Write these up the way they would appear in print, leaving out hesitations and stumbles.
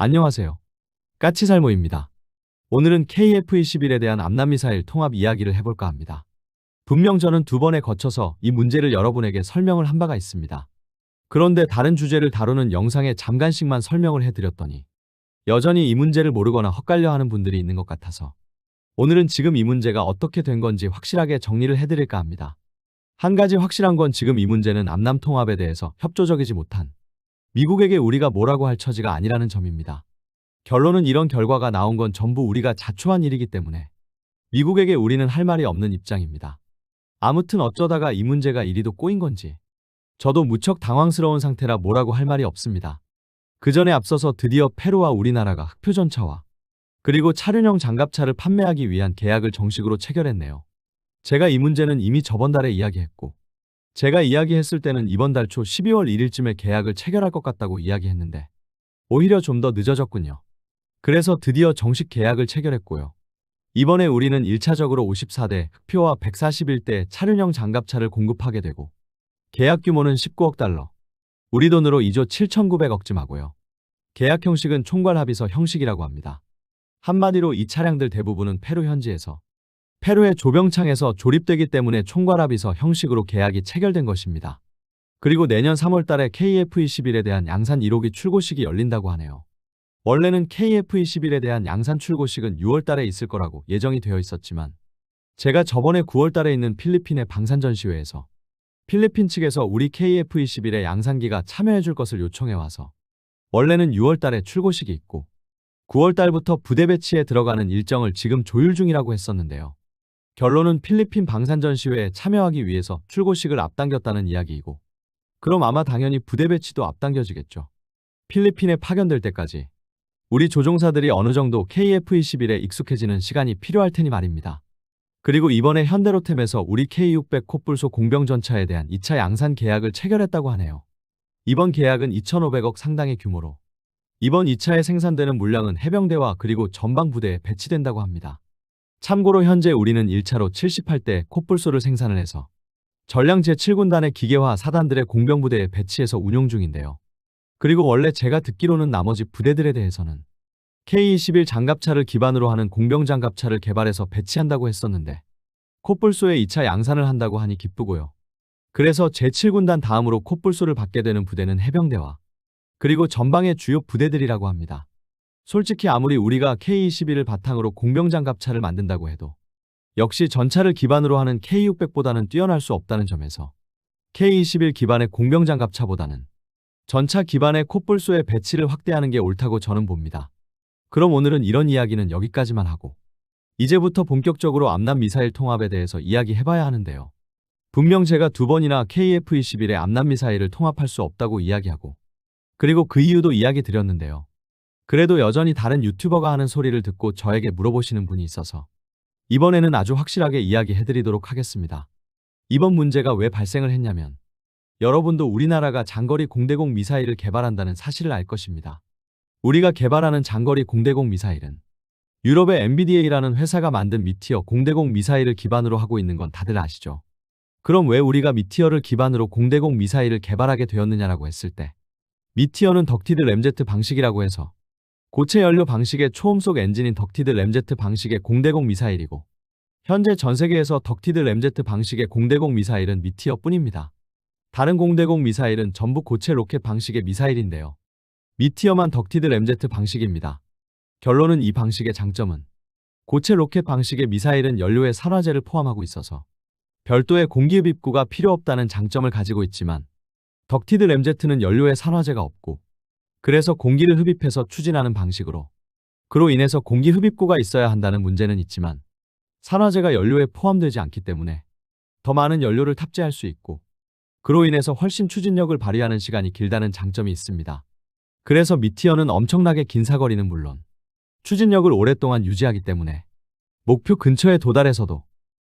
안녕하세요. 까치살모입니다. 오늘은 KF-21에 대한 암남미사일 통합 이야기를 해볼까 합니다. 분명 저는 두 번에 거쳐서 이 문제를 여러분에게 설명을 한 바가 있습니다. 그런데 다른 주제를 다루는 영상에 잠깐씩만 설명을 해드렸더니 여전히 이 문제를 모르거나 헛갈려 하는 분들이 있는 것 같아서 오늘은 지금 이 문제가 어떻게 된 건지 확실하게 정리를 해드릴까 합니다. 한 가지 확실한 건 지금 이 문제는 암남 통합에 대해서 협조적이지 못한 미국에게 우리가 뭐라고 할 처지가 아니라는 점입니다. 결론은 이런 결과가 나온 건 전부 우리가 자초한 일이기 때문에 미국에게 우리는 할 말이 없는 입장입니다. 아무튼 어쩌다가 이 문제가 이리도 꼬인 건지 저도 무척 당황스러운 상태라 뭐라고 할 말이 없습니다. 그 전에 앞서서 드디어 페루와 우리나라가 흑표전차와 그리고 차륜형 장갑차를 판매하기 위한 계약을 정식으로 체결했네요. 제가 이 문제는 이미 저번 달에 이야기했고 제가 이야기했을 때는 이번 달 초 12월 1일쯤에 계약을 체결할 것 같다고 이야기했는데 오히려 좀 더 늦어졌군요. 그래서 드디어 정식 계약을 체결했고요. 이번에 우리는 1차적으로 54대 흑표와 141대 차륜형 장갑차를 공급하게 되고 계약 규모는 19억 달러, 우리 돈으로 2조 7,900억쯤 계약 형식은 총괄 합의서 형식이라고 합니다. 한마디로 이 차량들 대부분은 페루 현지에서 페루의 조병창에서 조립되기 때문에 총괄 합의서 형식으로 계약이 체결된 것입니다. 그리고 내년 3월 달에 KF-21에 대한 양산 1호기 출고식이 열린다고 하네요. 원래는 KF-21에 대한 양산 출고식은 6월 달에 있을 거라고 예정이 되어 있었지만 제가 저번에 9월 달에 있는 필리핀의 방산전시회에서 필리핀 측에서 우리 KF-21의 양산기가 참여해 줄 것을 요청해 와서 원래는 6월 달에 출고식이 있고 9월 달부터 부대 배치에 들어가는 일정을 지금 조율 중이라고 했었는데요. 결론은 필리핀 방산전시회에 참여하기 위해서 출고식을 앞당겼다는 이야기이고 그럼 아마 당연히 부대 배치도 앞당겨지겠죠. 필리핀에 파견될 때까지 우리 조종사들이 어느 정도 KF-21에 익숙해지는 시간이 필요할 테니 말입니다. 그리고 이번에 현대로템에서 우리 K600 콧불소 공병전차에 대한 2차 양산 계약을 체결했다고 하네요. 이번 계약은 2,500억 상당의 규모로 이번 2차에 생산되는 물량은 해병대와 그리고 전방부대에 배치된다고 합니다. 참고로 현재 우리는 1차로 78대 콧불소를 생산을 해서 전량 제7군단의 기계화 사단들의 공병부대에 배치해서 운용 중인데요. 그리고 원래 제가 듣기로는 나머지 부대들에 대해서는 K-21 장갑차를 기반으로 하는 공병장갑차를 개발해서 배치한다고 했었는데 콧불소에 2차 양산을 한다고 하니 기쁘고요. 그래서 제7군단 다음으로 콧불소를 받게 되는 부대는 해병대와 그리고 전방의 주요 부대들이라고 합니다. 솔직히 아무리 우리가 K-21을 바탕으로 공병장갑차를 만든다고 해도 역시 전차를 기반으로 하는 K600보다는 뛰어날 수 없다는 점에서 K-21 기반의 공병장갑차보다는 전차 기반의 콧불소의 배치를 확대하는 게 옳다고 저는 봅니다. 그럼 오늘은 이런 이야기는 여기까지만 하고 이제부터 본격적으로 암남 미사일 통합에 대해서 이야기해봐야 하는데요. 분명 제가 두 번이나 KF-21의 암남 미사일을 통합할 수 없다고 이야기하고 그리고 그 이유도 이야기 드렸는데요. 그래도 여전히 다른 유튜버가 하는 소리를 듣고 저에게 물어보시는 분이 있어서 이번에는 아주 확실하게 이야기해드리도록 하겠습니다. 이번 문제가 왜 발생을 했냐면 여러분도 우리나라가 장거리 공대공 미사일을 개발한다는 사실을 알 것입니다. 우리가 개발하는 장거리 공대공 미사일은 유럽의 MBDA라는 회사가 만든 미티어 공대공 미사일을 기반으로 하고 있는 건 다들 아시죠? 그럼 왜 우리가 미티어를 기반으로 공대공 미사일을 개발하게 되었느냐라고 했을 때 미티어는 덕티드 램제트 방식이라고 해서 고체 연료 방식의 초음속 엔진인 덕티드 램제트 방식의 공대공 미사일이고 현재 전 세계에서 덕티드 램제트 방식의 공대공 미사일은 미티어뿐입니다. 다른 공대공 미사일은 전부 고체 로켓 방식의 미사일인데요. 미티어만 덕티드 램제트 방식입니다. 결론은 이 방식의 장점은 고체 로켓 방식의 미사일은 연료에 산화제를 포함하고 있어서 별도의 공기흡입구가 필요 없다는 장점을 가지고 있지만 덕티드 램제트는 연료에 산화제가 없고 그래서 공기를 흡입해서 추진하는 방식으로 그로 인해서 공기 흡입구가 있어야 한다는 문제는 있지만 산화제가 연료에 포함되지 않기 때문에 더 많은 연료를 탑재할 수 있고 그로 인해서 훨씬 추진력을 발휘하는 시간이 길다는 장점이 있습니다. 그래서 미티어는 엄청나게 긴 사거리는 물론 추진력을 오랫동안 유지하기 때문에 목표 근처에 도달해서도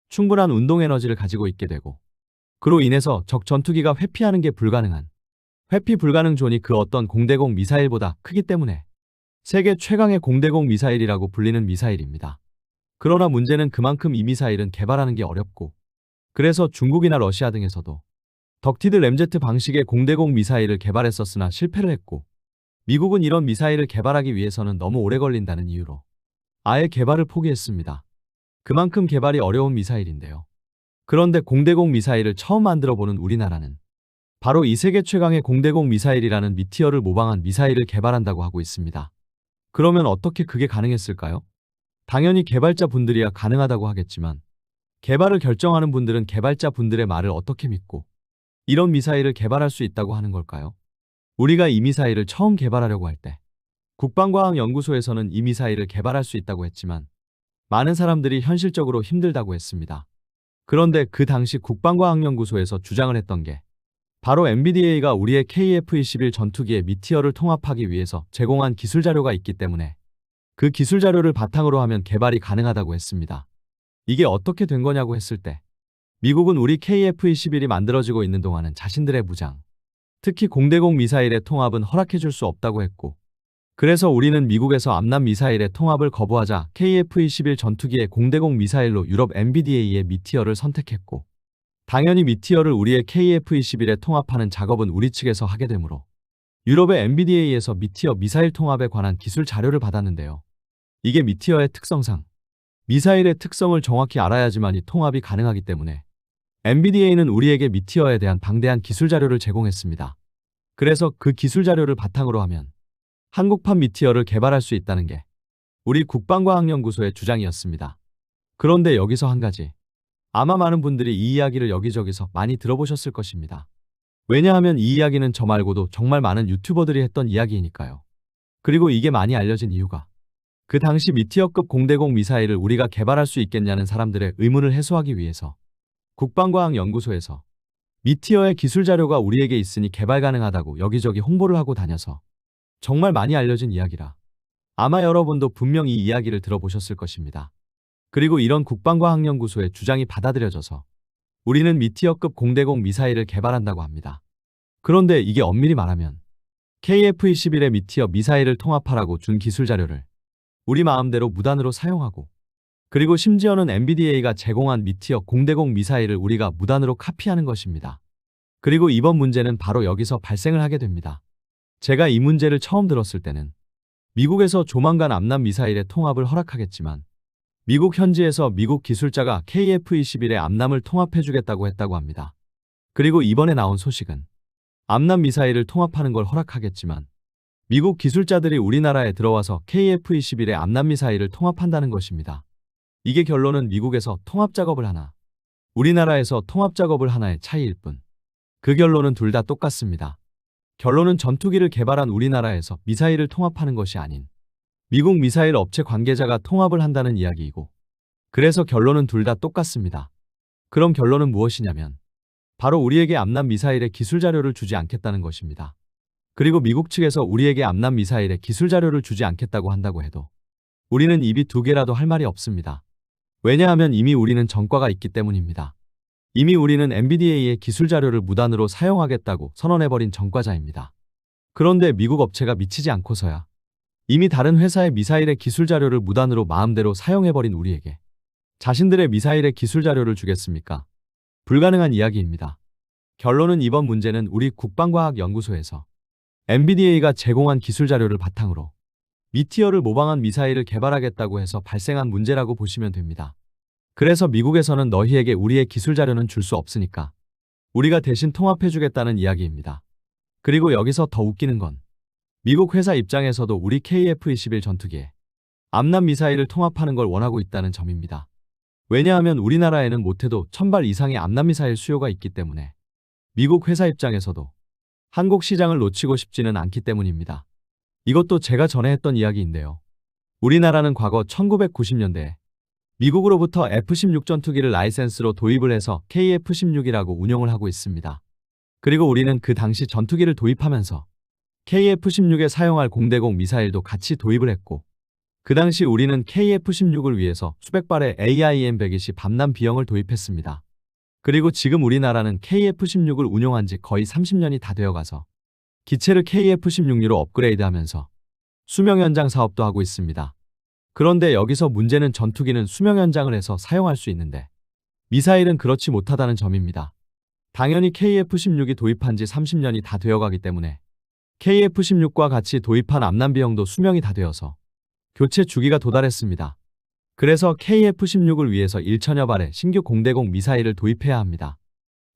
충분한 운동 에너지를 가지고 있게 되고 그로 인해서 적 전투기가 회피하는 게 불가능한 회피 불가능 존이 그 어떤 공대공 미사일보다 크기 때문에 세계 최강의 공대공 미사일이라고 불리는 미사일입니다. 그러나 문제는 그만큼 이 미사일은 개발하는 게 어렵고 그래서 중국이나 러시아 등에서도 덕티드 램제트 방식의 공대공 미사일을 개발했었으나 실패를 했고 미국은 이런 미사일을 개발하기 위해서는 너무 오래 걸린다는 이유로 아예 개발을 포기했습니다. 그만큼 개발이 어려운 미사일인데요. 그런데 공대공 미사일을 처음 만들어 보는 우리나라는 바로 이 세계 최강의 공대공 미사일이라는 미티어를 모방한 미사일을 개발한다고 하고 있습니다. 그러면 어떻게 그게 가능했을까요? 당연히 개발자 분들이야 가능하다고 하겠지만 개발을 결정하는 분들은 개발자 분들의 말을 어떻게 믿고 이런 미사일을 개발할 수 있다고 하는 걸까요? 우리가 이 미사일을 처음 개발하려고 할 때 국방과학연구소에서는 이 미사일을 개발할 수 있다고 했지만 많은 사람들이 현실적으로 힘들다고 했습니다. 그런데 그 당시 국방과학연구소에서 주장을 했던 게 바로 MBDA가 우리의 KF-21 전투기의 미티어를 통합하기 위해서 제공한 기술 자료가 있기 때문에 그 기술 자료를 바탕으로 하면 개발이 가능하다고 했습니다. 이게 어떻게 된 거냐고 했을 때 미국은 우리 KF-21이 만들어지고 있는 동안은 자신들의 무장, 특히 공대공 미사일의 통합은 허락해줄 수 없다고 했고 그래서 우리는 미국에서 암남 미사일의 통합을 거부하자 KF-21 전투기의 공대공 미사일로 유럽 MBDA의 미티어를 선택했고 당연히 미티어를 우리의 KF-21에 통합하는 작업은 우리 측에서 하게 되므로 유럽의 MBDA에서 미티어 미사일 통합에 관한 기술 자료를 받았는데요. 이게 미티어의 특성상 미사일의 특성을 정확히 알아야지만 이 통합이 가능하기 때문에 MBDA는 우리에게 미티어에 대한 방대한 기술 자료를 제공했습니다. 그래서 그 기술 자료를 바탕으로 하면 한국판 미티어를 개발할 수 있다는 게 우리 국방과학연구소의 주장이었습니다. 그런데 여기서 한 가지. 아마 많은 분들이 이 이야기를 여기저기서 많이 들어보셨을 것입니다. 왜냐하면 이 이야기는 저 말고도 정말 많은 유튜버들이 했던 이야기이니까요. 그리고 이게 많이 알려진 이유가 그 당시 미티어급 공대공 미사일을 우리가 개발할 수 있겠냐는 사람들의 의문을 해소하기 위해서 국방과학연구소에서 미티어의 기술 자료가 우리에게 있으니 개발 가능하다고 여기저기 홍보를 하고 다녀서 정말 많이 알려진 이야기라 아마 여러분도 분명 이 이야기를 들어보셨을 것입니다. 그리고 이런 국방과학연구소의 주장이 받아들여져서 우리는 미티어급 공대공 미사일을 개발한다고 합니다. 그런데 이게 엄밀히 말하면 KF-21의 미티어 미사일을 통합하라고 준 기술 자료를 우리 마음대로 무단으로 사용하고 그리고 심지어는 MBDA가 제공한 미티어 공대공 미사일을 우리가 무단으로 카피하는 것입니다. 그리고 이번 문제는 바로 여기서 발생을 하게 됩니다. 제가 이 문제를 처음 들었을 때는 미국에서 조만간 암남 미사일의 통합을 허락하겠지만 미국 현지에서 미국 기술자가 KF-21의 암남을 통합해주겠다고 했다고 합니다. 그리고 이번에 나온 소식은 암남 미사일을 통합하는 걸 허락하겠지만 미국 기술자들이 우리나라에 들어와서 KF-21의 암남 미사일을 통합한다는 것입니다. 이게 결론은 미국에서 통합 작업을 하나, 우리나라에서 통합 작업을 하나의 차이일 뿐. 그 결론은 둘 다 똑같습니다. 결론은 전투기를 개발한 우리나라에서 미사일을 통합하는 것이 아닌 미국 미사일 업체 관계자가 통합을 한다는 이야기이고 그래서 결론은 둘 다 똑같습니다. 그럼 결론은 무엇이냐면 바로 우리에게 암남 미사일의 기술 자료를 주지 않겠다는 것입니다. 그리고 미국 측에서 우리에게 암남 미사일의 기술 자료를 주지 않겠다고 한다고 해도 우리는 입이 두 개라도 할 말이 없습니다. 왜냐하면 이미 우리는 전과가 있기 때문입니다. 이미 우리는 MBDA의 기술 자료를 무단으로 사용하겠다고 선언해버린 전과자입니다. 그런데 미국 업체가 미치지 않고서야 이미 다른 회사의 미사일의 기술 자료를 무단으로 마음대로 사용해버린 우리에게 자신들의 미사일의 기술 자료를 주겠습니까? 불가능한 이야기입니다. 결론은 이번 문제는 우리 국방과학연구소에서 MBDA가 제공한 기술 자료를 바탕으로 미티어를 모방한 미사일을 개발하겠다고 해서 발생한 문제라고 보시면 됩니다. 그래서 미국에서는 너희에게 우리의 기술 자료는 줄 수 없으니까 우리가 대신 통합해주겠다는 이야기입니다. 그리고 여기서 더 웃기는 건 미국 회사 입장에서도 우리 KF-21 전투기에 암남 미사일을 통합하는 걸 원하고 있다는 점입니다. 왜냐하면 우리나라에는 못해도 1000발 이상의 암남 미사일 수요가 있기 때문에 미국 회사 입장에서도 한국 시장을 놓치고 싶지는 않기 때문입니다. 이것도 제가 전에 했던 이야기인데요. 우리나라는 과거 1990년대에 미국으로부터 F-16 전투기를 라이센스로 도입을 해서 KF-16이라고 운영을 하고 있습니다. 그리고 우리는 그 당시 전투기를 도입하면서 KF-16에 사용할 공대공 미사일도 같이 도입을 했고 그 당시 우리는 KF-16을 위해서 수백 발의 AIM-120 밤남 B형을 도입했습니다. 그리고 지금 우리나라는 KF-16을 운용한 지 거의 30년이 다 되어가서 기체를 KF-16로 업그레이드하면서 수명 연장 사업도 하고 있습니다. 그런데 여기서 문제는 전투기는 수명 연장을 해서 사용할 수 있는데 미사일은 그렇지 못하다는 점입니다. 당연히 KF-16이 도입한 지 30년이 다 되어가기 때문에 KF-16과 같이 도입한 암남 비형도 수명이 다 되어서 교체 주기가 도달했습니다. 그래서 KF-16을 위해서 1천여 발의 신규 공대공 미사일을 도입해야 합니다.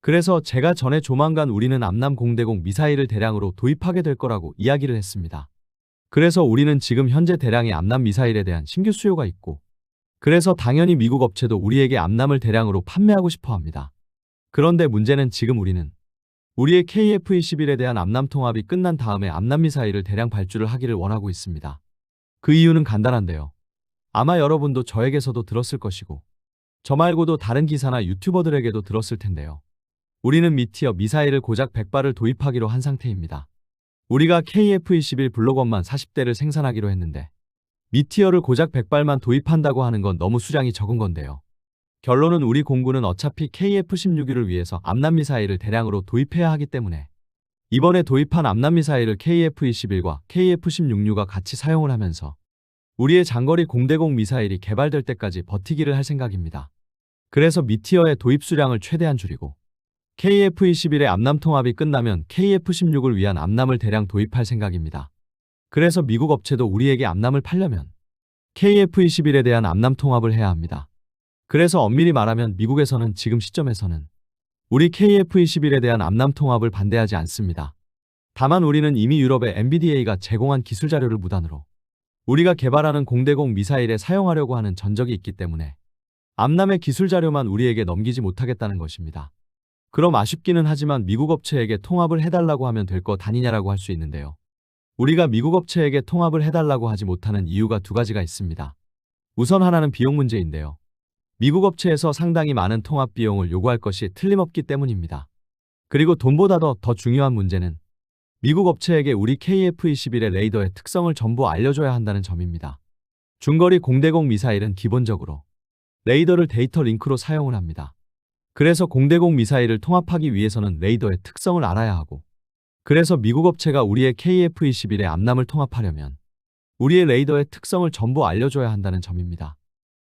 그래서 제가 전에 조만간 우리는 암남 공대공 미사일을 대량으로 도입하게 될 거라고 이야기를 했습니다. 그래서 우리는 지금 현재 대량의 암남 미사일에 대한 신규 수요가 있고, 그래서 당연히 미국 업체도 우리에게 암남을 대량으로 판매하고 싶어 합니다. 그런데 문제는 지금 우리는 우리의 KF-21에 대한 암남 통합이 끝난 다음에 암남 미사일을 대량 발주를 하기를 원하고 있습니다. 그 이유는 간단한데요. 아마 여러분도 저에게서도 들었을 것이고, 저 말고도 다른 기사나 유튜버들에게도 들었을 텐데요. 우리는 미티어 미사일을 고작 100발을 도입하기로 한 상태입니다. 우리가 KF-21 블록원만 40대를 생산하기로 했는데, 미티어를 고작 100발만 도입한다고 하는 건 너무 수량이 적은 건데요. 결론은 우리 공군은 어차피 KF-16을 위해서 암남 미사일을 대량으로 도입해야 하기 때문에 이번에 도입한 암남 미사일을 KF-21과 KF-16류가 같이 사용을 하면서 우리의 장거리 공대공 미사일이 개발될 때까지 버티기를 할 생각입니다. 그래서 미티어의 도입 수량을 최대한 줄이고 KF-21의 암남 통합이 끝나면 KF-16을 위한 암남을 대량 도입할 생각입니다. 그래서 미국 업체도 우리에게 암남을 팔려면 KF-21에 대한 암남 통합을 해야 합니다. 그래서 엄밀히 말하면 미국에서는 지금 시점에서는 우리 KF-21에 대한 암남 통합을 반대하지 않습니다. 다만 우리는 이미 유럽의 MBDA가 제공한 기술 자료를 무단으로 우리가 개발하는 공대공 미사일에 사용하려고 하는 전적이 있기 때문에 암남의 기술 자료만 우리에게 넘기지 못하겠다는 것입니다. 그럼 아쉽기는 하지만 미국 업체에게 통합을 해달라고 하면 될 것 아니냐라고 할 수 있는데요. 우리가 미국 업체에게 통합을 해달라고 하지 못하는 이유가 두 가지가 있습니다. 우선 하나는 비용 문제인데요. 미국 업체에서 상당히 많은 통합 비용을 요구할 것이 틀림없기 때문입니다. 그리고 돈보다도 더 중요한 문제는 미국 업체에게 우리 KF-21의 레이더의 특성을 전부 알려줘야 한다는 점입니다. 중거리 공대공 미사일은 기본적으로 레이더를 데이터 링크로 사용을 합니다. 그래서 공대공 미사일을 통합하기 위해서는 레이더의 특성을 알아야 하고, 그래서 미국 업체가 우리의 KF-21의 암남을 통합하려면 우리의 레이더의 특성을 전부 알려줘야 한다는 점입니다.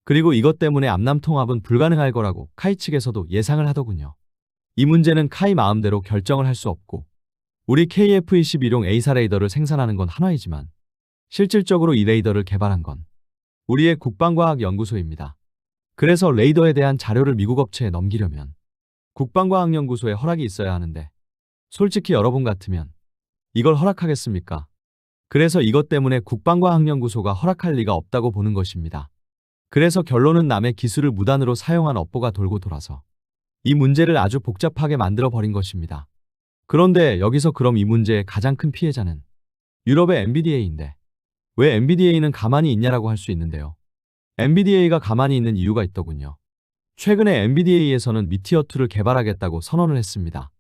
그리고 이것 때문에 암남 통합은 불가능할 거라고 카이 측에서도 예상을 하더군요. 이 문제는 카이 마음대로 결정을 할 수 없고, 우리 KF-21용 A사 레이더를 생산하는 건 한화이지만 실질적으로 이 레이더를 개발한 건 우리의 국방과학연구소입니다. 그래서 레이더에 대한 자료를 미국 업체에 넘기려면 국방과학연구소에 허락이 있어야 하는데, 솔직히 여러분 같으면 이걸 허락하겠습니까? 그래서 이것 때문에 국방과학연구소가 허락할 리가 없다고 보는 것입니다. 그래서 결론은 남의 기술을 무단으로 사용한 업보가 돌고 돌아서 이 문제를 아주 복잡하게 만들어 버린 것입니다. 그런데 여기서 그럼 이 문제의 가장 큰 피해자는 유럽의 MBDA인데 왜 MBDA는 가만히 있냐라고 할 수 있는데요. MBDA가 가만히 있는 이유가 있더군요. 최근에 MBDA에서는 미티어2를 개발하겠다고 선언을 했습니다.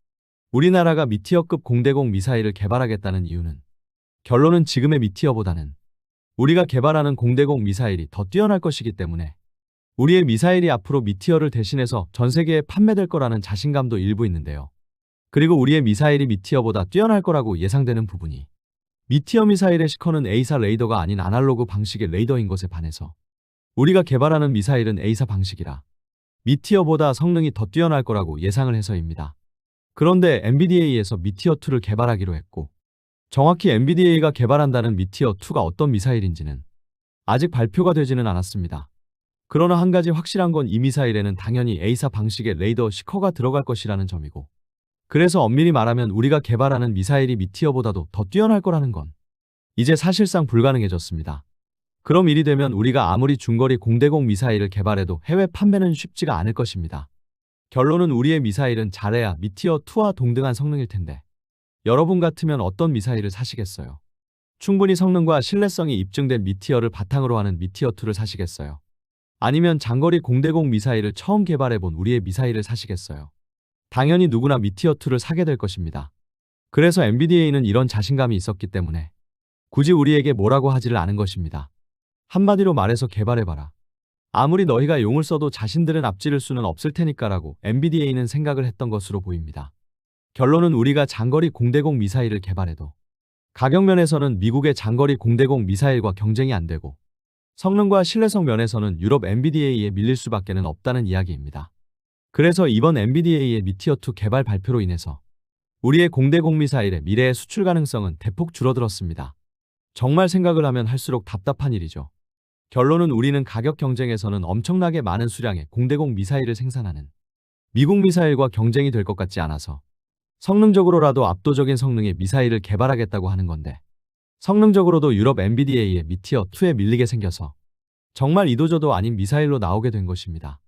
우리나라가 미티어급 공대공 미사일을 개발하겠다는 이유는 결론은 지금의 미티어보다는 우리가 개발하는 공대공 미사일이 더 뛰어날 것이기 때문에 우리의 미사일이 앞으로 미티어를 대신해서 전 세계에 판매될 거라는 자신감도 일부 있는데요. 그리고 우리의 미사일이 미티어보다 뛰어날 거라고 예상되는 부분이 미티어 미사일의 시커는 A사 레이더가 아닌 아날로그 방식의 레이더인 것에 반해서 우리가 개발하는 미사일은 A사 방식이라 미티어보다 성능이 더 뛰어날 거라고 예상을 해서입니다. 그런데 MBDA에서 미티어2를 개발하기로 했고, 정확히 MBDA가 개발한다는 미티어2가 어떤 미사일인지는 아직 발표가 되지는 않았습니다. 그러나 한 가지 확실한 건 이 미사일에는 당연히 A사 방식의 레이더 시커가 들어갈 것이라는 점이고, 그래서 엄밀히 말하면 우리가 개발하는 미사일이 미티어보다도 더 뛰어날 거라는 건 이제 사실상 불가능해졌습니다. 그럼 이리 되면 우리가 아무리 중거리 공대공 미사일을 개발해도 해외 판매는 쉽지가 않을 것입니다. 결론은 우리의 미사일은 잘해야 미티어2와 동등한 성능일 텐데 여러분 같으면 어떤 미사일을 사시겠어요? 충분히 성능과 신뢰성이 입증된 미티어를 바탕으로 하는 미티어2를 사시겠어요? 아니면 장거리 공대공 미사일을 처음 개발해본 우리의 미사일을 사시겠어요? 당연히 누구나 미티어2를 사게 될 것입니다. 그래서 MBDA는 이런 자신감이 있었기 때문에 굳이 우리에게 뭐라고 하지를 않은 것입니다. 한마디로 말해서 개발해봐라. 아무리 너희가 용을 써도 자신들은 앞지를 수는 없을 테니까라고 MBDA는 생각을 했던 것으로 보입니다. 결론은 우리가 장거리 공대공 미사일을 개발해도 가격면에서는 미국의 장거리 공대공 미사일과 경쟁이 안 되고 성능과 신뢰성 면에서는 유럽 MBDA에 밀릴 수밖에는 없다는 이야기입니다. 그래서 이번 MBDA의 미티어2 개발 발표로 인해서 우리의 공대공 미사일의 미래의 수출 가능성은 대폭 줄어들었습니다. 정말 생각을 하면 할수록 답답한 일이죠. 결론은 우리는 가격 경쟁에서는 엄청나게 많은 수량의 공대공 미사일을 생산하는 미국 미사일과 경쟁이 될 것 같지 않아서 성능적으로라도 압도적인 성능의 미사일을 개발하겠다고 하는 건데, 성능적으로도 유럽 MBDA의 미티어2에 밀리게 생겨서 정말 이도저도 아닌 미사일로 나오게 된 것입니다.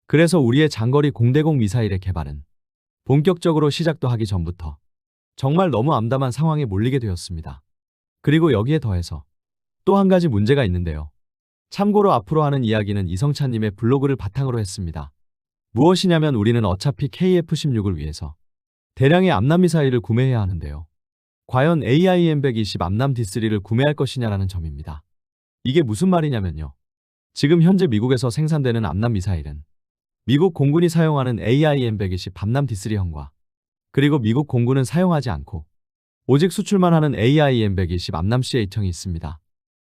그래서 우리의 장거리 공대공 미사일의 개발은 본격적으로 시작도 하기 전부터 정말 너무 암담한 상황에 몰리게 되었습니다. 그리고 여기에 더해서 또 한 가지 문제가 있는데요. 참고로 앞으로 하는 이야기는 이성찬님의 블로그를 바탕으로 했습니다. 무엇이냐면 우리는 어차피 KF-16을 위해서 대량의 암남미사일을 구매해야 하는데요. 과연 AIM-120 암남 D3를 구매할 것이냐라는 점입니다. 이게 무슨 말이냐면요. 지금 현재 미국에서 생산되는 암남미사일은 미국 공군이 사용하는 AIM-120 암남 D3형과 그리고 미국 공군은 사용하지 않고 오직 수출만 하는 AIM-120 암남 CH형이 있습니다.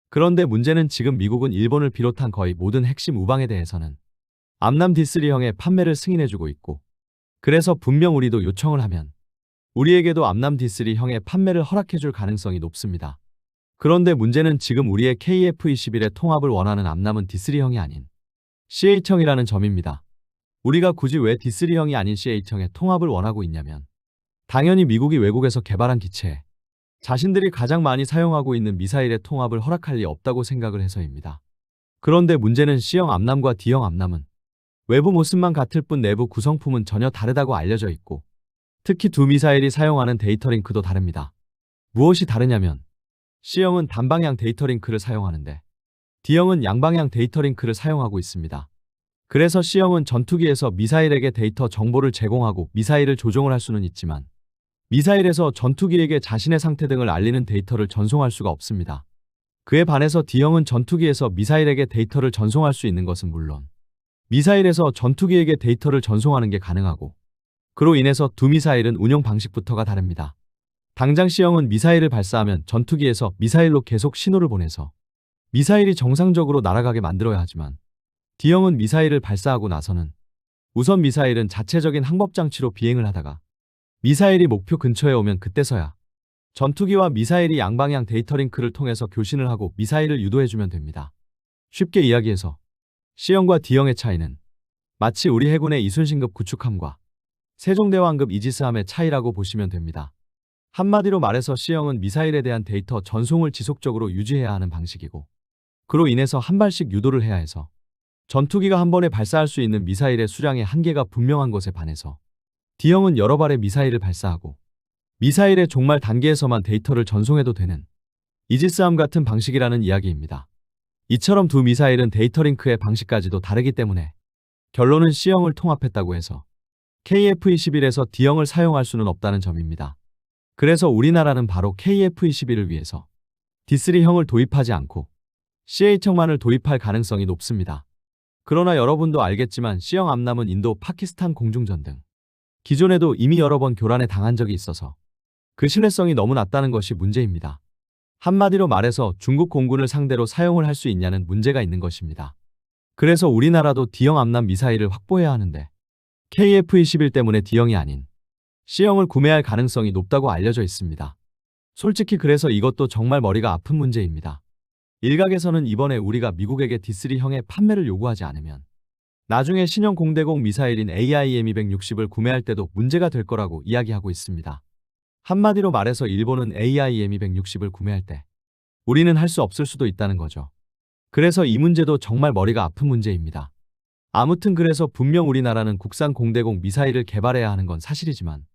그런데 문제는 지금 미국은 일본을 비롯한 거의 모든 핵심 우방에 대해서는 암남 D3형의 판매를 승인해주고 있고, 그래서 분명 우리도 요청을 하면 우리에게도 암남 D3형의 판매를 허락해줄 가능성이 높습니다. 그런데 문제는 지금 우리의 KF-21의 통합을 원하는 암남은 D3형이 아닌 CH형이라는 점입니다. 우리가 굳이 왜 D3형이 아닌 CH형의 통합을 원하고 있냐면, 당연히 미국이 외국에서 개발한 기체에 자신들이 가장 많이 사용하고 있는 미사일의 통합을 허락할 리 없다고 생각을 해서입니다. 그런데 문제는 C형 암남과 D형 암남은 외부 모습만 같을 뿐 내부 구성품은 전혀 다르다고 알려져 있고, 특히 두 미사일이 사용하는 데이터 링크도 다릅니다. 무엇이 다르냐면 C형은 단방향 데이터 링크를 사용하는데 D형은 양방향 데이터 링크를 사용하고 있습니다. 그래서 C형은 전투기에서 미사일에게 데이터 정보를 제공하고 미사일을 조종을 할 수는 있지만 미사일에서 전투기에게 자신의 상태 등을 알리는 데이터를 전송할 수가 없습니다. 그에 반해서 D형은 전투기에서 미사일에게 데이터를 전송할 수 있는 것은 물론 미사일에서 전투기에게 데이터를 전송하는 게 가능하고, 그로 인해서 두 미사일은 운용 방식부터가 다릅니다. 당장 C형은 미사일을 발사하면 전투기에서 미사일로 계속 신호를 보내서 미사일이 정상적으로 날아가게 만들어야 하지만, D형은 미사일을 발사하고 나서는 우선 미사일은 자체적인 항법장치로 비행을 하다가 미사일이 목표 근처에 오면 그때서야 전투기와 미사일이 양방향 데이터 링크를 통해서 교신을 하고 미사일을 유도해주면 됩니다. 쉽게 이야기해서 C형과 D형의 차이는 마치 우리 해군의 이순신급 구축함과 세종대왕급 이지스함의 차이라고 보시면 됩니다. 한마디로 말해서 C형은 미사일에 대한 데이터 전송을 지속적으로 유지해야 하는 방식이고, 그로 인해서 한 발씩 유도를 해야 해서 전투기가 한 번에 발사할 수 있는 미사일의 수량의 한계가 분명한 것에 반해서 D형은 여러 발의 미사일을 발사하고 미사일의 종말 단계에서만 데이터를 전송해도 되는 이지스함 같은 방식이라는 이야기입니다. 이처럼 두 미사일은 데이터 링크의 방식까지도 다르기 때문에 결론은 C형을 통합했다고 해서 KF-21에서 D형을 사용할 수는 없다는 점입니다. 그래서 우리나라는 바로 KF-21을 위해서 D3형을 도입하지 않고 CH형만을 도입할 가능성이 높습니다. 그러나 여러분도 알겠지만 C형 암남은 인도, 파키스탄 공중전 등 기존에도 이미 여러 번 교란에 당한 적이 있어서 그 신뢰성이 너무 낮다는 것이 문제입니다. 한마디로 말해서 중국 공군을 상대로 사용을 할 수 있냐는 문제가 있는 것입니다. 그래서 우리나라도 D형 암남 미사일을 확보해야 하는데 KF-21 때문에 D형이 아닌 C형을 구매할 가능성이 높다고 알려져 있습니다. 솔직히 그래서 이것도 정말 머리가 아픈 문제입니다. 일각에서는 이번에 우리가 미국에게 D3형의 판매를 요구하지 않으면 나중에 신형 공대공 미사일인 AIM-260을 구매할 때도 문제가 될 거라고 이야기하고 있습니다. 한마디로 말해서 일본은 AIM-260을 구매할 때 우리는 할 수 없을 수도 있다는 거죠. 그래서 이 문제도 정말 머리가 아픈 문제입니다. 아무튼 그래서 분명 우리나라는 국산 공대공 미사일을 개발해야 하는 건 사실이지만,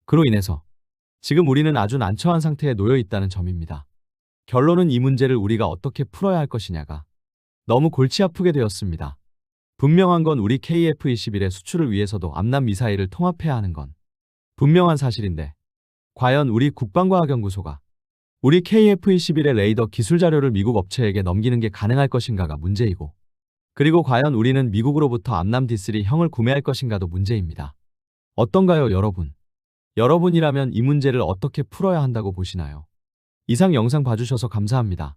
그로 인해서 지금 우리는 아주 난처한 상태에 놓여 있다는 점입니다. 결론은 이 문제를 우리가 어떻게 풀어야 할 것이냐가 너무 골치 아프게 되었습니다. 분명한 건 우리 KF-21의 수출을 위해서도 암남 미사일을 통합해야 하는 건 분명한 사실인데, 과연 우리 국방과학연구소가 우리 KF-21의 레이더 기술 자료를 미국 업체에게 넘기는 게 가능할 것인가가 문제이고, 그리고 과연 우리는 미국으로부터 암남 D3형을 구매할 것인가도 문제입니다. 어떤가요, 여러분? 여러분이라면 이 문제를 어떻게 풀어야 한다고 보시나요? 이상 영상 봐주셔서 감사합니다.